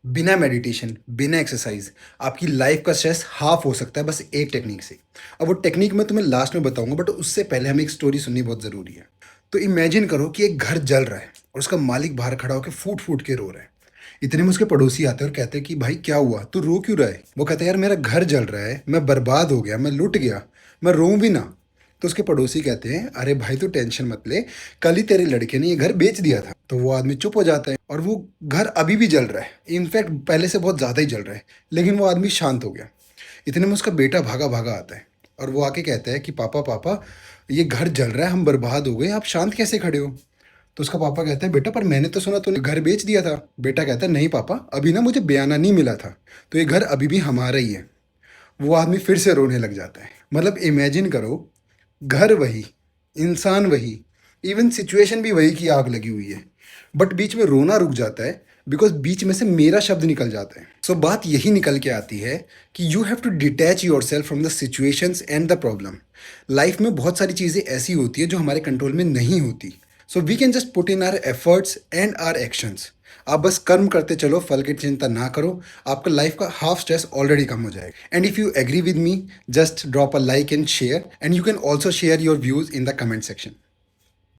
बिना मेडिटेशन, बिना एक्सरसाइज आपकी लाइफ का स्ट्रेस हाफ हो सकता है बस एक टेक्निक से। अब वो टेक्निक मैं तुम्हें लास्ट में बताऊंगा, बट उससे पहले हमें एक स्टोरी सुननी बहुत ज़रूरी है। तो इमेजिन करो कि एक घर जल रहा है और उसका मालिक बाहर खड़ा होकर फूट फूट के रो रहा है। इतने में उसके पड़ोसी आते हैं और कहते हैं कि भाई क्या हुआ, तू रो क्यों रहा है? वो कहता है यार मेरा घर जल रहा है, मैं बर्बाद हो गया, मैं लुट गया, मैं रोऊं भी ना। तो उसके पड़ोसी कहते हैं अरे भाई तू टेंशन मत ले, कल ही तेरे लड़के ने ये घर बेच दिया था। तो वो आदमी चुप हो जाता है और वो घर अभी भी जल रहा है, इनफैक्ट पहले से बहुत ज़्यादा ही जल रहा है। लेकिन वो आदमी शांत हो गया। इतने में उसका बेटा भागा भागा आता है और वो आके कहता है कि पापा पापा, ये घर जल रहा है, हम बर्बाद हो गए, आप शांत कैसे खड़े हो? तो उसका पापा कहता है बेटा पर मैंने तो सुना तूने घर बेच दिया था। बेटा कहता है नहीं पापा, अभी ना मुझे बयाना नहीं मिला था, तो ये घर अभी भी हमारा ही है। वो आदमी फिर से रोने लग जाता है। मतलब इमेजिन करो, घर वही, इंसान वही, इवन सिचुएशन भी वही की आग लगी हुई है, बट बीच में रोना रुक जाता है बिकॉज बीच में से मेरा शब्द निकल जाता है। सो बात यही निकल के आती है कि you have to detach yourself from the situations and the problem. Life में बहुत सारी चीज़ें ऐसी होती है जो हमारे कंट्रोल में नहीं होती। So we can just put in our efforts and our actions. आप बस कर्म करते चलो, फल की चिंता ना करो, आपका लाइफ का हाफ स्ट्रेस ऑलरेडी कम हो जाएगा। And if you agree with me, just drop a like and share, and you can also share your views in the comment section.